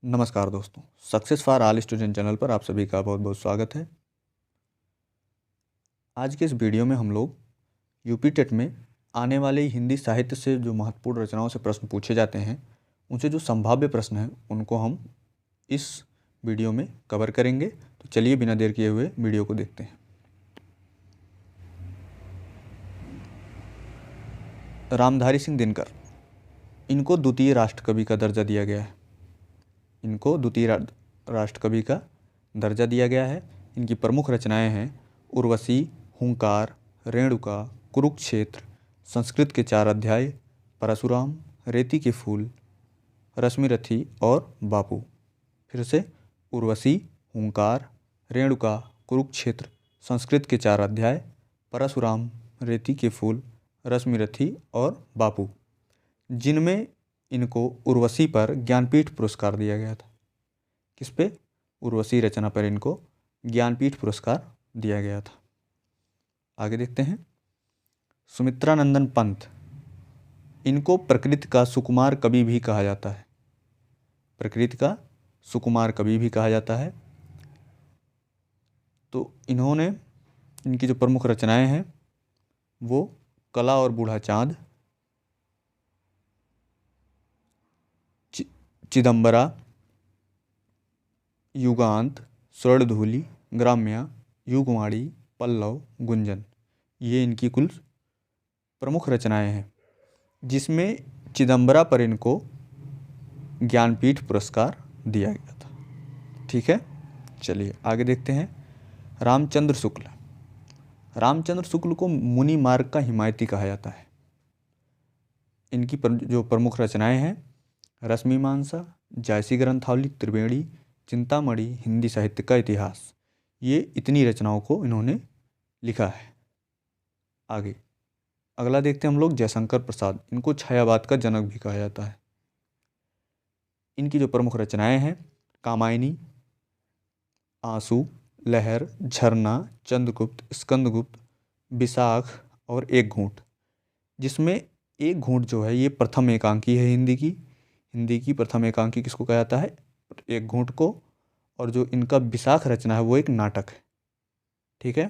नमस्कार दोस्तों, success for all student channel पर आप सभी का बहुत बहुत स्वागत है। आज के इस वीडियो में हम लोग यूपी टेट में आने वाले हिंदी साहित्य से जो महत्वपूर्ण रचनाओं से प्रश्न पूछे जाते हैं, उनसे जो संभाव्य प्रश्न हैं उनको हम इस वीडियो में कवर करेंगे। तो चलिए बिना देर किए हुए वीडियो को देखते हैं। रामधारी सिंह दिनकर, इनको द्वितीय राष्ट्रकवि का दर्जा दिया गया है। इनको द्वितीय राष्ट्रकवि का दर्जा दिया गया है। इनकी प्रमुख रचनाएं हैं उर्वशी, हुंकार, रेणुका, कुरुक्षेत्र, संस्कृत के 4 अध्याय, परशुराम, रेती के फूल, रश्मिरथी और बापू। फिर से उर्वशी, हुंकार, रेणुका, कुरुक्षेत्र, संस्कृत के 4 अध्याय, परशुराम, रेती के फूल, रश्मिरथी और बापू, जिनमें इनको उर्वशी पर ज्ञानपीठ पुरस्कार दिया गया था। किस पे? उर्वशी रचना पर इनको ज्ञानपीठ पुरस्कार दिया गया था। आगे देखते हैं। सुमित्रानंदन पंत, इनको प्रकृति का सुकुमार कवि भी कहा जाता है। प्रकृति का सुकुमार कवि भी कहा जाता है। तो इन्होंने, इनकी जो प्रमुख रचनाएं हैं वो कला और बूढ़ा चाँद, चिदंबरा, युगांत, स्वर्णधूलि, ग्राम्या, युगवाणी, पल्लव, गुंजन, ये इनकी कुल प्रमुख रचनाएं हैं, जिसमें चिदंबरा पर इनको ज्ञानपीठ पुरस्कार दिया गया था। ठीक है, चलिए आगे देखते हैं। रामचंद्र शुक्ल, रामचंद्र शुक्ल को मुनि मार्ग का हिमायती कहा जाता है। इनकी जो प्रमुख रचनाएं हैं रश्मिमांसा, जायसी ग्रंथावली, त्रिवेणी, चिंतामणि, हिंदी साहित्य का इतिहास, ये इतनी रचनाओं को इन्होंने लिखा है। आगे अगला देखते हैं हम लोग। जयशंकर प्रसाद, इनको छायावाद का जनक भी कहा जाता है। इनकी जो प्रमुख रचनाएं हैं कामायनी, आंसू, लहर, झरना, चंद्रगुप्त, स्कंदगुप्त, विशाख और एक घूंट, जिसमें एक घूंट जो है ये प्रथम एकांकी है। हिंदी की प्रथम एकांकी किसको कहा जाता है? एक घूंट को। और जो इनका विशाख रचना है वो एक नाटक है। ठीक है,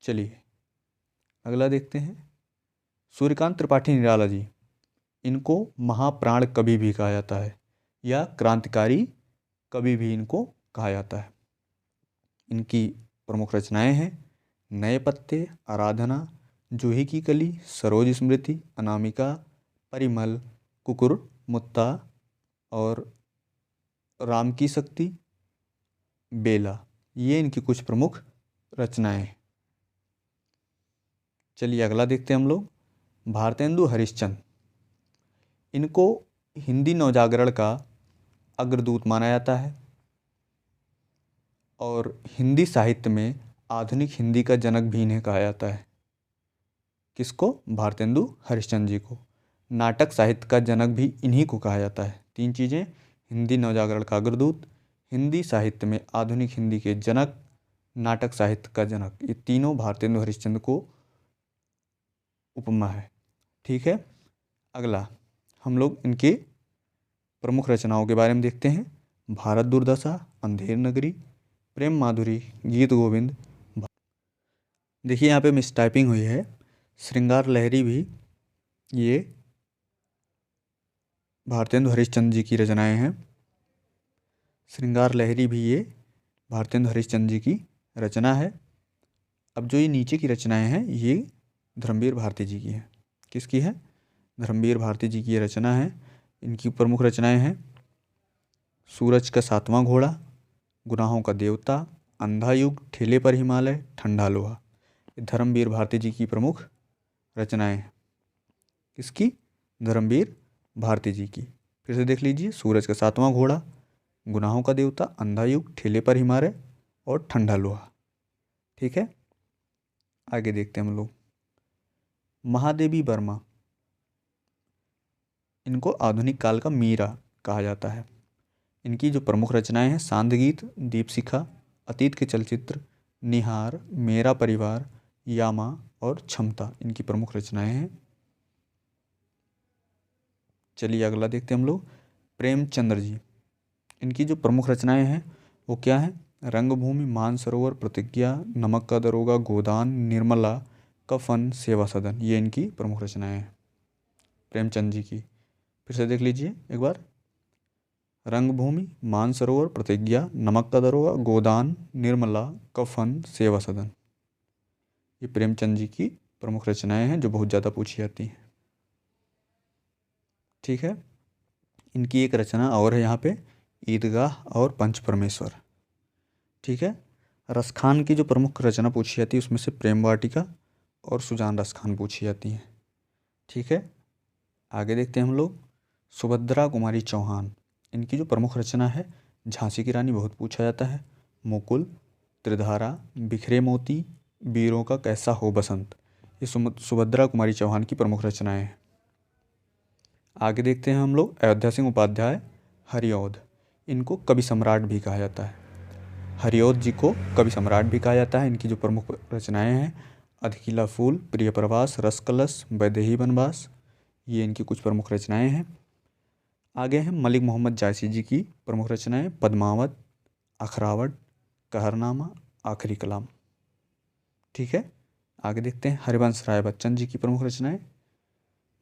चलिए अगला देखते हैं। सूर्यकांत त्रिपाठी निराला जी, इनको महाप्राण कवि भी कहा जाता है या क्रांतिकारी कवि भी इनको कहा जाता है। इनकी प्रमुख रचनाएं हैं नए पत्ते, आराधना, जूही की कली, सरोज स्मृति, अनामिका, परिमल, कुकुर मुत्ता और राम की शक्ति, बेला, ये इनकी कुछ प्रमुख रचनाएं हैं। चलिए अगला देखते हैं हम लोग। भारतेंदु हरिश्चंद्र, इनको हिंदी नवजागरण का अग्रदूत माना जाता है और हिंदी साहित्य में आधुनिक हिंदी का जनक भी इन्हें कहा जाता है। किसको? भारतेंदु हरिश्चंद्र जी को। नाटक साहित्य का जनक भी इन्हीं को कहा जाता है। 3 चीज़ें, हिंदी नवजागरण का अग्रदूत, हिंदी साहित्य में आधुनिक हिंदी के जनक, नाटक साहित्य का जनक, ये तीनों भारतेंदु हरिश्चंद्र को उपमा है। ठीक है, अगला हम लोग इनके प्रमुख रचनाओं के बारे में देखते हैं। भारत दुर्दशा, अंधेर नगरी, प्रेम माधुरी, गीत गोविंद। देखिए यहाँ पे मिस टाइपिंग हुई है। श्रृंगार लहरी भी ये भारतेंदु हरिश्चंद्र जी की रचनाएं हैं। श्रृंगार लहरी भी ये भारतेंदु हरिश्चंद्र जी की रचना है। अब जो ये नीचे की रचनाएं हैं ये धर्मवीर भारती जी की हैं। किसकी है? धर्मवीर भारती जी की ये रचना है। इनकी प्रमुख रचनाएं हैं सूरज का 7वां घोड़ा, गुनाहों का देवता, अंधा युग, ठेले पर हिमालय, ठंडा लोहा, ये धर्मवीर भारती जी की प्रमुख रचनाएं हैं। किसकी? धर्मवीर भारती जी की। फिर से देख लीजिए, सूरज का 7वां घोड़ा, गुनाहों का देवता, अंधा युग, ठेले पर हिमालय और ठंडा लोहा। ठीक है, आगे देखते हैं हम लोग। महादेवी वर्मा, इनको आधुनिक काल का मीरा कहा जाता है। इनकी जो प्रमुख रचनाएं हैं सांदगीत, दीपशिखा, अतीत के चलचित्र, निहार, मेरा परिवार, यामा और क्षमता, इनकी प्रमुख रचनाएं हैं। चलिए अगला देखते हैं हम लोग। प्रेमचंद्र जी, इनकी जो प्रमुख रचनाएं हैं वो क्या हैं? रंगभूमि, मानसरोवर, प्रतिज्ञा, नमक का दरोगा, गोदान, निर्मला, कफन, सेवा सदन, ये इनकी प्रमुख रचनाएं हैं प्रेमचंद जी की। फिर से देख लीजिए एक बार। रंगभूमि, मानसरोवर, प्रतिज्ञा, नमक का दरोगा, गोदान, निर्मला, कफन, सेवा सदन, ये प्रेमचंद जी की प्रमुख रचनाएं हैं जो बहुत ज़्यादा पूछी जाती हैं। ठीक है। इनकी एक रचना और है यहाँ पे, ईदगाह और पंच परमेश्वर। ठीक है। रसखान की जो प्रमुख रचना पूछी जाती है उसमें से प्रेम वाटिका और सुजान रसखान पूछी जाती हैं। ठीक है। आगे देखते हैं हम लोग। सुभद्रा कुमारी चौहान, इनकी जो प्रमुख रचना है झांसी की रानी, बहुत पूछा जाता है। मुकुल, त्रिधारा, बिखरे मोती, वीरों का कैसा हो बसंत, ये सुभद्रा कुमारी चौहान की प्रमुख रचनाएं हैं। आगे देखते हैं हम लोग। अयोध्या सिंह उपाध्याय, हरिऔध, इनको कवि सम्राट भी कहा जाता है। हरिऔध जी को कवि सम्राट भी कहा जाता है। इनकी जो प्रमुख रचनाएं हैं अधकिला फूल, प्रिय प्रवास, रसकलश, वैदेही वनवास, ये इनकी कुछ प्रमुख रचनाएं हैं। आगे हैं मलिक मोहम्मद जायसी जी की प्रमुख रचनाएं, पद्मावत, अखरावट, कहरनामा, आखिरी कलाम। ठीक है। आगे देखते हैं हरिवंश राय बच्चन जी की प्रमुख रचनाएं,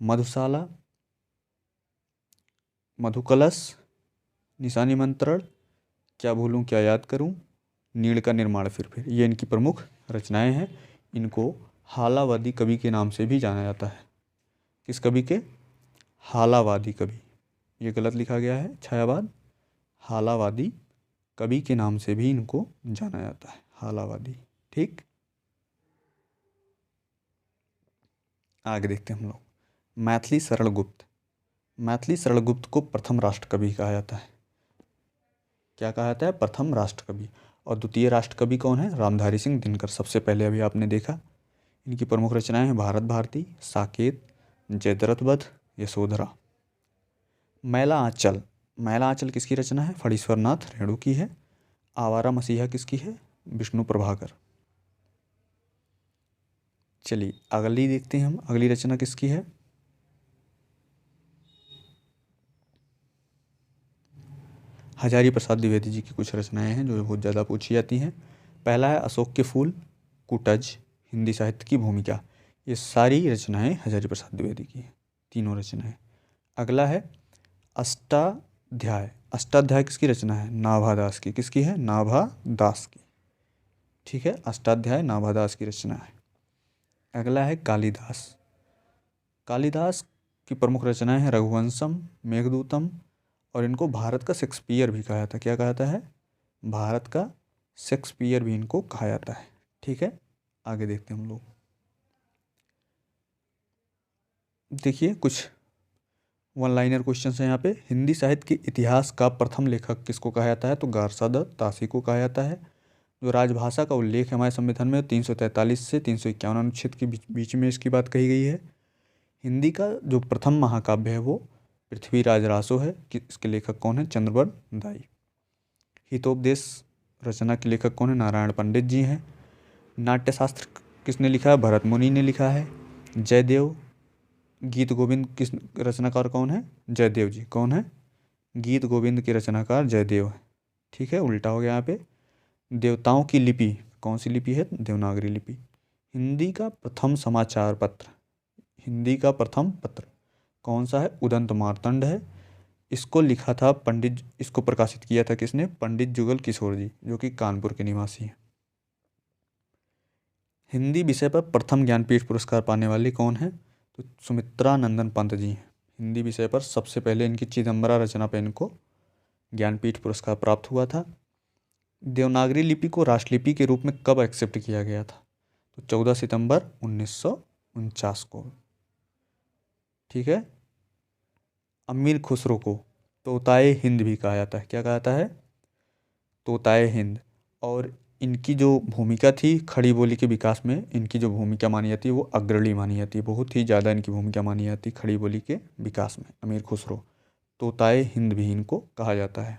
मधुशाला, मधुकलश, निशानी मंत्रण, क्या भूलूं क्या याद करूं, नीड़ का निर्माण फिर, ये इनकी प्रमुख रचनाएं हैं। इनको हालावादी कवि के नाम से भी जाना जाता है। किस कवि के? हालावादी कवि, ये गलत लिखा गया है छायावाद, हालावादी कवि के नाम से भी इनको जाना जाता है, हालावादी। ठीक। आगे देखते हैं हम लोग। मैथिली सरल गुप्त, मैथिली सरल गुप्त को प्रथम राष्ट्र कवि कहा जाता है। क्या कहा जाता है? प्रथम राष्ट्र कवि। और द्वितीय राष्ट्र कवि कौन है? रामधारी सिंह दिनकर, सबसे पहले अभी आपने देखा। इनकी प्रमुख रचनाएं हैं भारत भारती, साकेत, जयद्रथ वध, यशोधरा। मैला आंचल, मैला आंचल किसकी रचना है? फणीश्वर नाथ रेणु की है। आवारा मसीहा किसकी है? विष्णु प्रभाकर। चलिए अगली देखते हैं हम, अगली रचना किसकी है? हजारी प्रसाद द्विवेदी जी की कुछ रचनाएं हैं जो बहुत ज़्यादा पूछी जाती हैं। पहला है अशोक के फूल, कुटज, हिंदी साहित्य की भूमिका, ये सारी रचनाएं हजारी प्रसाद द्विवेदी की हैं, तीनों रचनाएं। अगला है अष्टाध्याय, अष्टाध्याय किसकी रचना है? नाभा दास की। किसकी है? नाभा दास की। ठीक है। अष्टाध्याय नाभा दास की रचना है। अगला है कालिदास, कालिदास की प्रमुख रचनाएं हैं रघुवंशम, मेघदूतम, और इनको भारत का शेक्सपियर भी कहा जाता है। क्या कहा जाता है? भारत का शेक्सपियर भी इनको कहा जाता है। ठीक है। आगे देखते हैं हम लोग। देखिए कुछ वन लाइनर क्वेश्चन है यहाँ पे। हिंदी साहित्य के इतिहास का प्रथम लेखक किसको कहा जाता है? तो गारसादत्त तासी को कहा जाता है। जो राजभाषा का उल्लेख है हमारे संविधान में 343 से 351 अनुच्छेद के बीच में इसकी बात कही गई है। हिंदी का जो प्रथम महाकाव्य है वो पृथ्वीराज रासो है। कि इसके लेखक कौन है? चंद्रवर्ण दाई। हितोपदेश रचना के लेखक कौन है? नारायण पंडित जी हैं। नाट्यशास्त्र किसने लिखा है? भरत मुनि ने लिखा है। जयदेव, गीत गोविंद किस रचनाकार कौन है? जयदेव जी। कौन है? गीत गोविंद के रचनाकार जयदेव है। ठीक है। उल्टा हो गया यहाँ पे। देवताओं की लिपि कौन सी लिपि है? देवनागरी लिपि। हिंदी का प्रथम समाचार पत्र, हिंदी का प्रथम पत्र कौन सा है? उदंत मार्तंड है। इसको लिखा था पंडित, इसको प्रकाशित किया था किसने? पंडित जुगल किशोर जी, जो कि कानपुर के निवासी हैं। हिंदी विषय पर प्रथम ज्ञानपीठ पुरस्कार पाने वाले कौन है? तो सुमित्रा नंदन पंत जी हैं। हिंदी विषय पर सबसे पहले इनकी चिदम्बरा रचना पर इनको ज्ञानपीठ पुरस्कार प्राप्त हुआ था। देवनागरी लिपि को राष्ट्रलिपि के रूप में कब एक्सेप्ट किया गया था? तो 14 सितंबर 1949 को। ठीक है। अमीर खुसरो को तोताए हिंद भी कहा जाता है। क्या कहा जाता है? तोताए हिंद। और इनकी जो भूमिका थी खड़ी बोली के विकास में, इनकी जो भूमिका मानी जाती है वो अग्रणी मानी जाती है। बहुत ही ज़्यादा इनकी भूमिका मानी जाती है खड़ी बोली के विकास में। अमीर खुसरो, तोताए हिंद भी इनको कहा जाता है।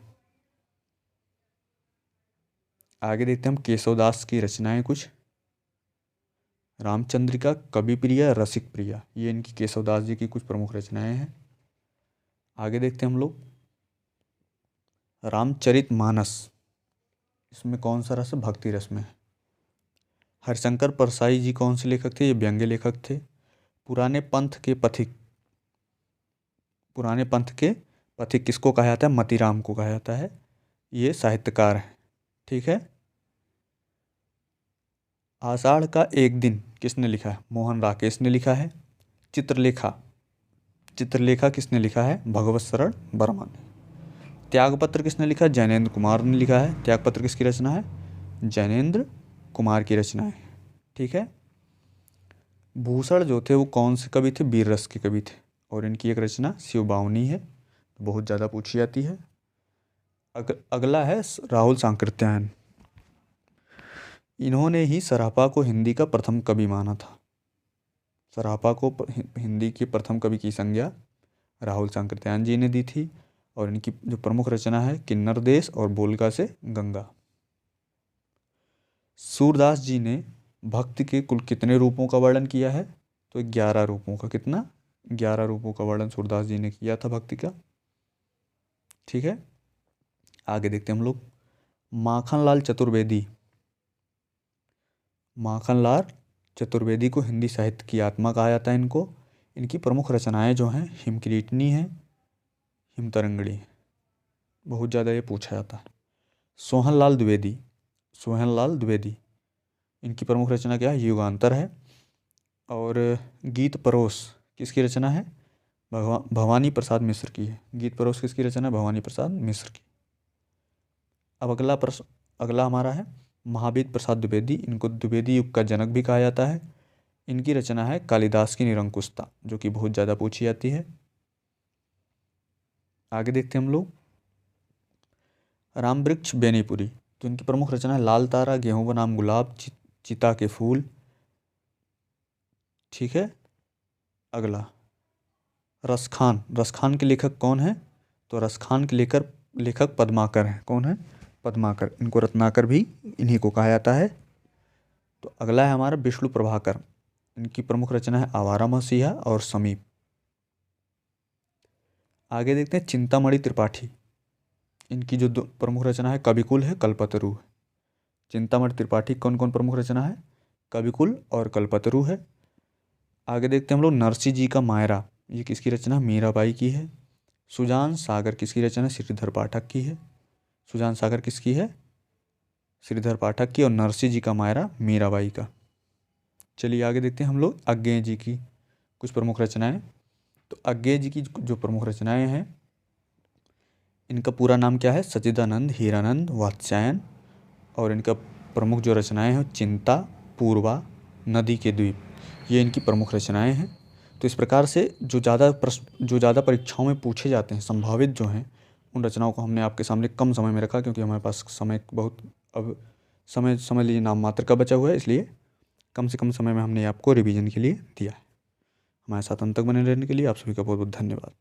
आगे देखते हैं हम केशवदास की रचनाएं कुछ। रामचंद्रिका, कवि प्रिया, रसिक प्रिया, ये इनकी केशवदास जी की कुछ प्रमुख रचनाएं हैं। आगे देखते हैं हम लोग। रामचरितमानस, इसमें कौन सा रस? भक्ति रस में। हरिशंकर परसाई जी कौन से लेखक थे? ये व्यंग्य लेखक थे। पुराने पंथ के पथिक किसको कहा जाता है? मतीराम को कहा जाता है। ये साहित्यकार है। ठीक है। आषाढ़ का एक दिन किसने लिखा है? मोहन राकेश ने लिखा है। चित्रलेखा किसने लिखा है? भगवत शरण वर्मा ने। त्यागपत्र किसने लिखा है? जैनेन्द्र कुमार ने लिखा है। त्यागपत्र किसकी रचना है? जैनेन्द्र कुमार की रचना है। ठीक है। भूषण जो थे वो कौन से कवि थे? वीर रस के कवि थे, और इनकी एक रचना शिव बावनी है, बहुत ज़्यादा पूछी जाती है। अगला है राहुल सांकृत्यायन। इन्होंने ही सरापा को हिंदी का प्रथम कवि माना था। सरापा को हिंदी के प्रथम कवि की संज्ञा राहुल सांकृत्यायन जी ने दी थी, और इनकी जो प्रमुख रचना है किन्नर देश और बोलगा से गंगा। सूरदास जी ने भक्ति के कुल कितने रूपों का वर्णन किया है? तो 11 रूपों का। कितना? 11 रूपों का वर्णन सूरदास जी ने किया था भक्ति का। ठीक है। आगे देखते हैं हम लोग। माखनलाल चतुर्वेदी को हिंदी साहित्य की आत्मा कहा जाता है इनको। इनकी प्रमुख रचनाएं जो हैं हिमकिरीटनी है, हिमतरंगिणी, बहुत ज़्यादा ये पूछा जाता है। सोहनलाल द्विवेदी, इनकी प्रमुख रचना क्या है? युगांतर है। और गीत परोस किसकी रचना है? भवानी प्रसाद मिश्र की है। गीत परोस किसकी रचना है? भवानी प्रसाद मिश्र की। अब अगला हमारा है महावीर प्रसाद द्विवेदी। इनको द्विवेदी युग का जनक भी कहा जाता है। इनकी रचना है कालिदास की निरंकुशता, जो कि बहुत ज़्यादा पूछी जाती है। आगे देखते हैं हम लोग। रामवृक्ष बेनीपुरी, तो इनकी प्रमुख रचना है लाल तारा, गेहूं बनाम गुलाब, चिता के फूल। ठीक है। अगला रसखान के लेखक कौन है? तो रसखान के लेखक पद्माकर हैं। कौन है? पद्माकर। इनको रत्नाकर भी इन्हीं को कहा जाता है। तो अगला है हमारा विष्णु प्रभाकर। इनकी प्रमुख रचना है आवारा मसीहा और समीप। आगे देखते हैं चिंतामणि त्रिपाठी। इनकी जो प्रमुख रचना है कविकुल है, कल्पतरु है। चिंतामणि त्रिपाठी कौन कौन प्रमुख रचना है? कविकुल और कल्पतरु है। आगे देखते हैं हम लोग नरसिंह जी का मायरा। ये किसकी रचना? मीराबाई की है। सुजान सागर किसकी रचना? श्रीधर पाठक की है। सुजान सागर किसकी है? श्रीधर पाठक की। और नरसिंह जी का मायरा मीराबाई का। चलिए आगे देखते हैं हम लोग अज्ञेय जी की कुछ प्रमुख रचनाएं। तो अज्ञेय जी की जो प्रमुख रचनाएं हैं, इनका पूरा नाम क्या है? सच्चिदानंद हीरानंद वात्स्यायन। और इनका प्रमुख जो रचनाएं हैं चिंता, पूर्वा, नदी के द्वीप, ये इनकी प्रमुख रचनाएं हैं। तो इस प्रकार से जो ज़्यादा परीक्षाओं में पूछे जाते हैं संभावित जो हैं, उन रचनाओं को हमने आपके सामने कम समय में रखा, क्योंकि हमारे पास समय बहुत अब समय समझ लीजिए नाम मात्र का बचा हुआ है, इसलिए कम से कम समय में हमने आपको रिवीजन के लिए दिया है। हमारे साथ अंत तक बने रहने के लिए आप सभी का बहुत बहुत धन्यवाद।